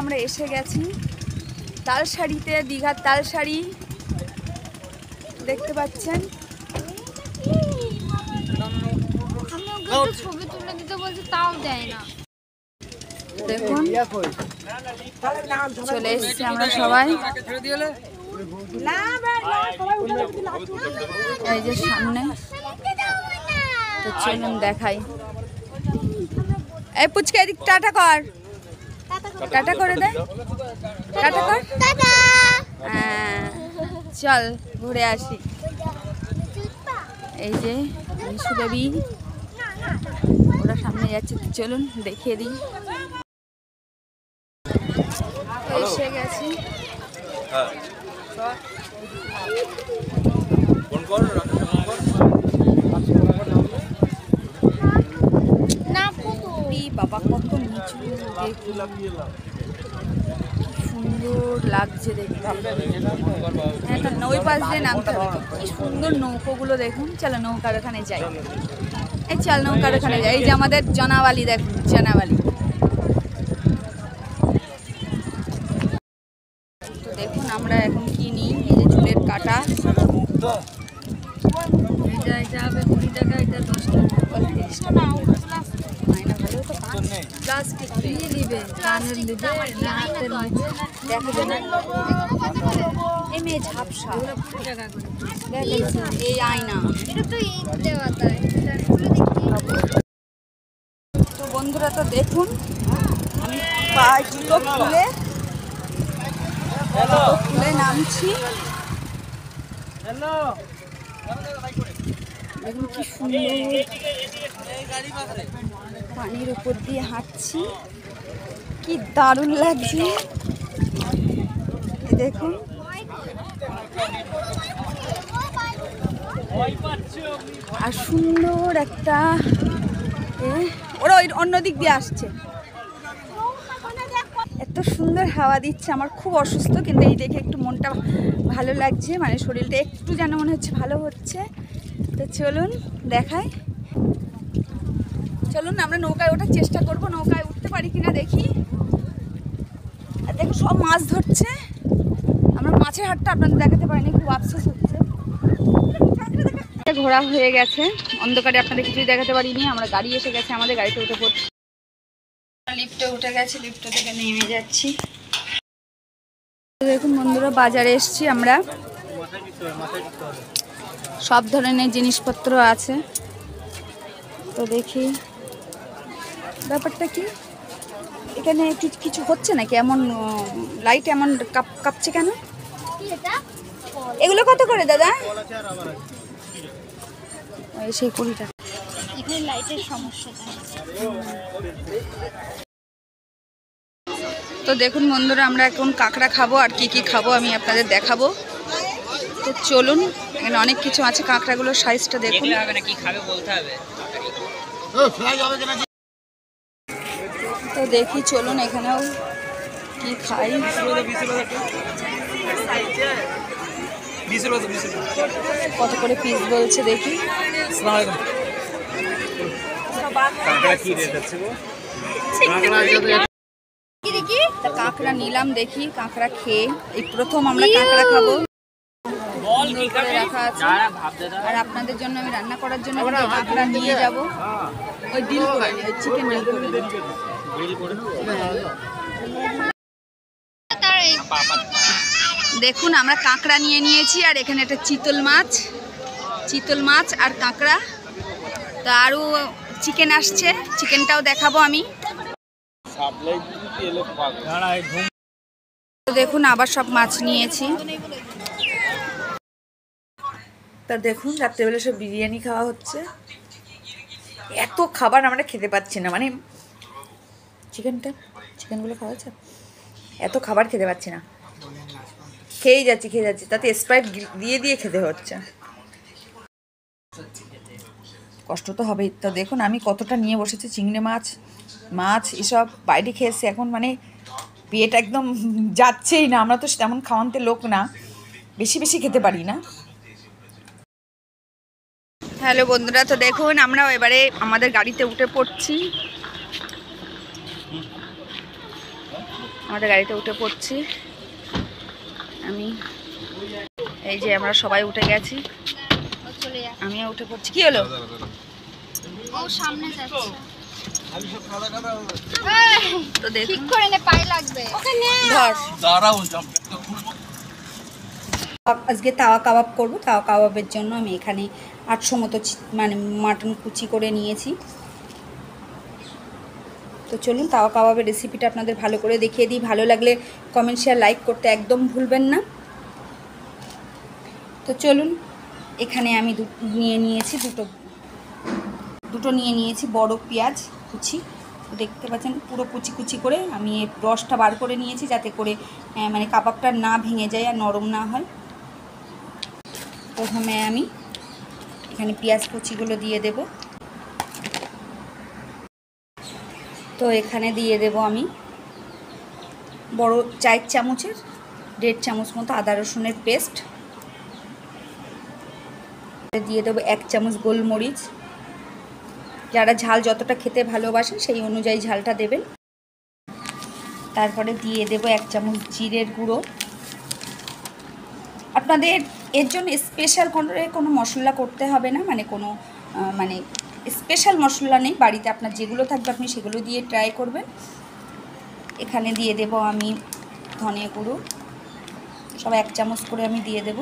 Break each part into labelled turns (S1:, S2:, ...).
S1: আমরা এসে গেছি তালসারিতে, দীঘার তালসারি দেখতে পাচ্ছেন।
S2: ছবি তুলে দিতে বলছে তাও দেয় না।
S1: দেখুন চলে এসেছি আমরা সবাই, এই যে সামনে। তো চলুন দেখাই। এই পুচকে এদিক টাটা কর, টাটা করে দে, টাটা কর। হ্যাঁ চল ঘুরে আসি। এই যে মিশু দেবী ওরা সামনে যাচ্ছে, তো চলুন দেখিয়ে দিই। এসে গেছি। বাবা কত নিচু, সুন্দর লাগছে দেখতে। হ্যাঁ ওই পাশ দিয়ে নামতে হবে। কি সুন্দর নৌকোগুলো দেখুন। চলো নৌকার ওখানে যাই। এই চল নৌকার ওখানে যাই। এই যে আমাদের জনাওয়ালি, দেখুন জনাওয়ালি। তো দেখুন আমরা এখন কি নিই। এই যে চুলের কাটা, এটা হবে 20 টাকা, এটা 10 টাকা। প্লাস্টিক দিয়ে দিবে, কানের দিবে, হাতের দিবে, দেখবে না এই মেয়ে ঝাপসা। এই আয়না, তো বন্ধুরা তো দেখুন আমি পা জুতো খুলে নামছি। দেখুন কি সুন্দর পানির উপর দিয়ে হাঁটছি, কি দারুণ লাগছে দেখুন। আর সুন্দর একটা ওরা ওই অন্য দিক দিয়ে আসছে, এত সুন্দর হাওয়া দিচ্ছে। আমার খুব অসুস্থ, কিন্তু এই দেখে একটু মনটা ভালো লাগছে, মানে শরীরটা একটু যেন মনে হচ্ছে ভালো হচ্ছে। তো চলুন দেখাই, চলুন আমরা নৌকায় ওঠার চেষ্টা করব, নৌকায় উঠতে পারি কিনা দেখি। আর দেখো সব মাছ ধরছে, আমরা মাছের হাটটা আপনাদের দেখাতে পারিনি, খুব আফসোস হচ্ছে। ঘোরা হয়ে গেছে, অন্ধকারে আপনাদের কিছুই দেখাতে পারিনি। আমরা গাড়ি এসে গেছে, আমাদের গাড়িতে উঠে পড়ছি, লিফটে উঠে গেছি, লিফট থেকে নেমে যাচ্ছি। দেখুন বন্ধুরা বাজারে এসছি আমরা, সব ধরনের জিনিসপত্র আছে। তো দেখি ব্যাপারটা কি, এখানে কিছু হচ্ছে নাকি? এমন লাইট এমন কাঁপছে কেন? এগুলো কত করে দাদা? সেই 20 টাকা।
S2: এখানে লাইটের সমস্যা।
S1: তো দেখুন বন্ধুরা আমরা এখন কাঁকড়া খাবো, আর কি কি খাবো আমি আপনাদের দেখাবো। তো চলুন, এখানে অনেক কিছু আছে। কাঁকড়াগুলোর সাইজটা দেখুন। তো দেখি চলুন এখানেও কি খাই। কত করে পিস বলছে দেখি। কাঁকড়া নিলাম, দেখি কাঁকড়া খেয়ে এই প্রথম আমরা কাঁকড়া খাবো। রাখা আছে, আর আপনাদের জন্য আমি রান্না করার জন্য কাঁকড়া নিয়ে যাব। ওই ডিল করে, ওই চিকেন ডিল করে। দেখুন আমরা কাঁকড়া নিয়ে নিয়েছি, আর এখানে একটা চিতল মাছ আর কাঁকড়া। তো আরও চিকেন আসছে, চিকেনটাও দেখাবো আমি। দেখুন আবার সব মাছ নিয়েছি। তা দেখুন রাত্রেবেলা সব বিরিয়ানি খাওয়া হচ্ছে। এত খাবার আমরা খেতে পাচ্ছি না, মানে চিকেনগুলো খাওয়া হচ্ছে, এত খাবার খেতে পাচ্ছি না। খেয়েই যাচ্ছি, তাতে স্প্রাইট দিয়ে খেতে হচ্ছে। কষ্ট তো হবেই। তো দেখুন আমি কতটা নিয়ে বসেছি, চিংড়ি মাছ এসব বাইরে খেয়েছি। এখন মানে পেট একদম যাচ্ছেই না। আমরা তো তেমন খাওয়ান্তে লোক না, বেশি খেতে পারি না। হ্যালো বন্ধুরা, তো দেখুন আমরা এবারে আমাদের গাড়িতে উঠে পড়ছি। আমাদের গাড়িতে উঠে পড়ছি আমি। এই যে আমরা সবাই উঠে গেছি, আমিও উঠে পড়ছি। কি হলো?
S2: ও সামনে যাচ্ছে।
S1: তো দেখুন,
S2: ঠিক করে নে, পায়ে লাগবে।
S3: আজকে তাওয়া কাবাব করব। তাওয়া কাবাবের জন্য আমি এখানে 800 মতো মানে মাটন কুচি করে নিয়েছি। তো চলুন তাওয়া কাবাবের রেসিপিটা আপনাদের ভালো করে দেখিয়ে দিই। ভালো লাগলে কমেন্ট শেয়ার লাইক করতে একদম ভুলবেন না। তো চলুন, এখানে আমি নিয়ে নিয়েছি দুটো নিয়ে নিয়েছি বড় পেঁয়াজ কুচি। দেখতে পাচ্ছেন পুরো কুচি কুচি করে আমি এই রসটা বার করে নিয়েছি, যাতে করে মানে কাবাবটা না ভেঙে যায় আর নরম না হয়। প্রথমে আমি এখানে পেঁয়াজ কুচিগুলো দিয়ে দেব। তো এখানে দিয়ে দেব আমি বড় 4 চামচের 1.5 চামচ মতো আদা রসুনের পেস্ট। দিয়ে দেবো 1 চামচ গোলমরিচ। যারা ঝাল যতটা খেতে ভালোবাসেন সেই অনুযায়ী ঝালটা দেবেন। তারপরে দিয়ে দেব 1 চামচ জিরের গুঁড়ো। আপনাদের এর জন্য স্পেশাল কোনো মশলা করতে হবে না, মানে কোনো মানে স্পেশাল মশলা নেই, বাড়িতে আপনার যেগুলো থাকবে আপনি সেগুলো দিয়ে ট্রাই করবেন। এখানে দিয়ে দেব আমি ধনে গুঁড়ো, সব 1 চামচ করে আমি দিয়ে দেব।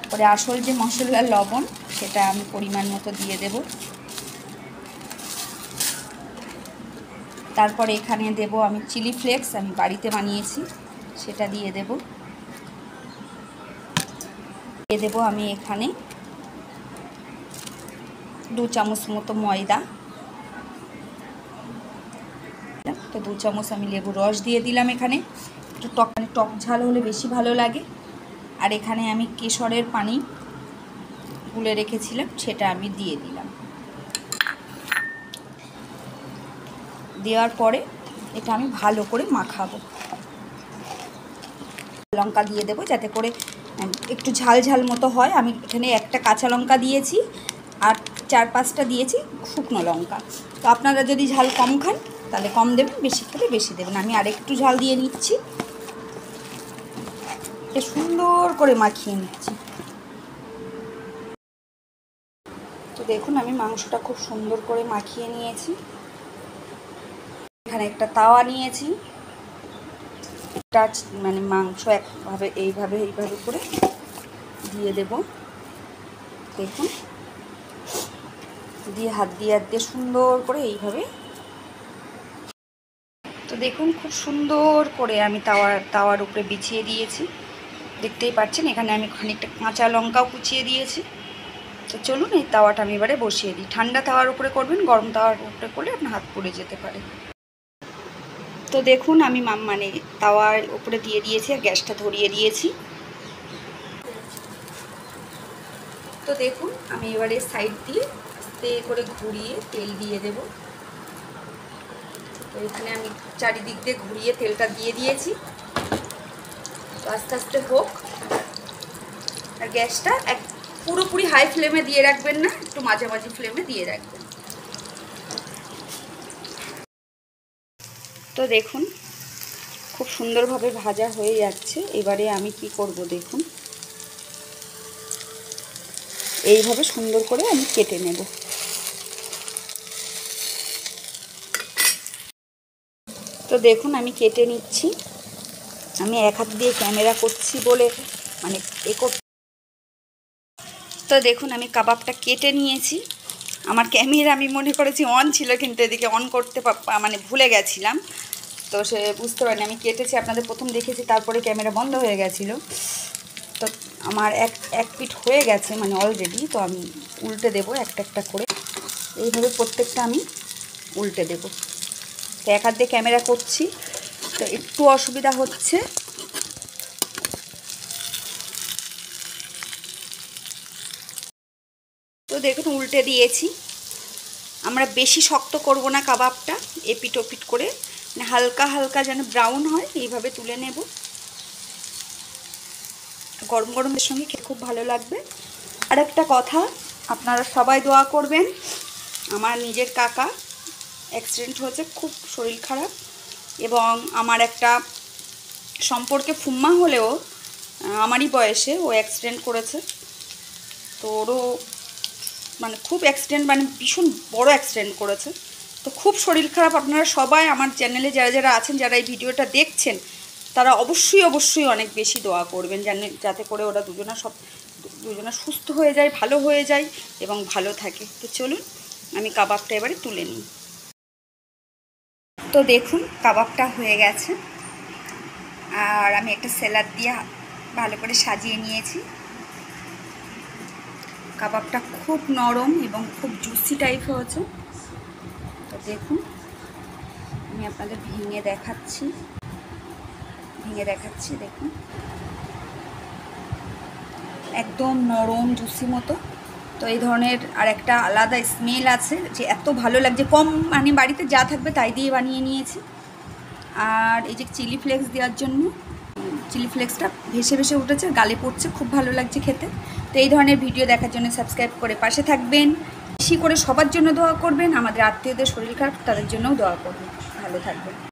S3: পরে আসল যে মশলার লবণ সেটা আমি পরিমাণ মতো দিয়ে দেব। তারপরে এখানে দেব আমি চিলি ফ্লেক্স, আমি বাড়িতে বানিয়েছি, সেটা দিয়ে দেব। দিয়ে দেব আমি এখানে 2 চামচ মতো ময়দা। তো 2 চামচ আমি লেবুর রস দিয়ে দিলাম। এখানে একটু টক ঝাল হলে বেশি ভালো লাগে। আর এখানে আমি কেশরের পানি গুলে রেখেছিলাম, সেটা আমি দিয়ে দিলাম। দেওয়ার পরে এটা আমি ভালো করে মাখাবো। লঙ্কা দিয়ে দেবো যাতে করে একটু ঝাল ঝাল মতো হয়। আমি এখানে একটা কাঁচা লঙ্কা দিয়েছি আর 4-5টা দিয়েছি শুকনো লঙ্কা। তো আপনারা যদি ঝাল কম খান তাহলে কম দেবেন, বেশি খেলে বেশি দেবেন। আমি আর একটু ঝাল দিয়ে নিচ্ছি, সুন্দর করে মাখিয়ে নিচ্ছি। তো দেখুন আমি মাংসটা খুব সুন্দর করে মাখিয়ে নিয়েছি। এখানে একটা তাওয়া নিয়েছি, একটা মানে মাংস এইভাবে করে দিয়ে দেব। দেখুন দিয়ে হাত দিয়ে সুন্দর করে এইভাবে। তো দেখুন খুব সুন্দর করে আমি তাওয়ার উপরে বিছিয়ে দিয়েছি, দেখতেই পাচ্ছেন। এখানে আমি খানিকটা কাঁচা লঙ্কাও কুচিয়ে দিয়েছি। তো চলুন এই তাওয়াটা আমি এবারে বসিয়ে দিই। ঠান্ডা তাওয়ার উপরে করবেন, গরম তাওয়ার উপরে করলে আপনার হাত পুড়ে যেতে পারে। তো দেখুন আমি মানে তাওয়ার উপরে দিয়ে দিয়েছি আর গ্যাসটা ধরিয়ে দিয়েছি। তো দেখুন আমি এবারে সাইড দিয়ে আস্তে করে ঘুরিয়ে তেল দিয়ে দেব। তো এখানে আমি চারিদিক দিয়ে ঘুরিয়ে তেলটা দিয়ে দিয়েছি। তো আস্তে আস্তে হোক। আর গ্যাসটা পুরোপুরি হাই ফ্লেমে দিয়ে রাখবেন না, একটু মাঝামাঝি ফ্লেমে দিয়ে রাখবেন। তো দেখুন খুব সুন্দরভাবে ভাজা হয়ে যাচ্ছে। এবারে আমি কি করব দেখুন, এইভাবে সুন্দর করে আমি কেটে নেব। তো দেখুন আমি কেটে নিচ্ছি। আমি এক হাত দিয়ে ক্যামেরা করছি বলে মানে তো দেখুন আমি কাবাবটা কেটে নিয়েছি। আমার ক্যামেরা আমি মনে করেছি অন ছিল, কিন্তু এদিকে অন করতে মানে ভুলে গেছিলাম। তো সে বুঝতে পারিনি আমি কেটেছি। আপনাদের প্রথম দেখেছি, তারপরে ক্যামেরা বন্ধ হয়ে গেছিলো। তো আমার এক পিঠ হয়ে গেছে মানে অলরেডি। তো আমি উল্টে দেবো একটা একটা করে, এইভাবে প্রত্যেকটা আমি উল্টে দেব। তো এক হাত দিয়ে ক্যামেরা করছি, তো একটু অসুবিধা হচ্ছে। তো দেখুন উল্টে দিয়েছি। আমরা বেশি শক্ত করব না কাবাবটা, এপিট ওপিট করে মানে হালকা হালকা যেন ব্রাউন হয় এইভাবে তুলে নেব। গরম গরমের সঙ্গে খেতে খুব ভালো লাগবে। আর একটা কথা, আপনারা সবাই দোয়া করবেন। আমার নিজের কাকা অ্যাক্সিডেন্ট হয়েছে, খুব শরীর খারাপ, এবং আমার একটা সম্পর্কে ফুম্মা হলেও আমারই বয়সে ও অ্যাক্সিডেন্ট করেছে। তো ওরও মানে খুব অ্যাক্সিডেন্ট, মানে ভীষণ বড় অ্যাক্সিডেন্ট করেছে। তো খুব শরীর খারাপ। আপনারা সবাই আমার চ্যানেলে যারা যারা আছেন, যারা এই ভিডিওটা দেখছেন, তারা অবশ্যই অনেক বেশি দোয়া করবেন যাতে করে ওরা দুজনা সুস্থ হয়ে যায়, ভালো হয়ে যায় এবং ভালো থাকে। তো চলুন আমি কাবাবটা এবারে তুলে নিই। তো দেখুন কাবাবটা হয়ে গেছে, আর আমি একটা স্যালাড দিয়ে ভালো করে সাজিয়ে নিয়েছি। কাবাবটা খুব নরম এবং খুব জুসি টাইপ হয়েছে। তো দেখুন আমি আপনাদের ভেঙে দেখাচ্ছি, দেখুন একদম নরম জুসি মতো। তো এই ধরনের আর একটা আলাদা স্মেল আছে, যে এত ভালো লাগছে। কম মানে বাড়িতে যা থাকবে তাই দিয়ে বানিয়ে নিয়েছি। আর এই যে চিলি ফ্লেক্স দেওয়ার জন্য চিলি ফ্লেক্সটা ভেসে ভেসে উঠেছে, গালে পড়ছে, খুব ভালো লাগছে খেতে। তো এই ধরনের ভিডিও দেখার জন্য সাবস্ক্রাইব করে পাশে থাকবেন। বেশি করে সবার জন্য দোয়া করবেন, আমাদের আত্মীয়দের শরীর খারাপ তাদের জন্যও দোয়া করবেন। ভালো থাকবেন।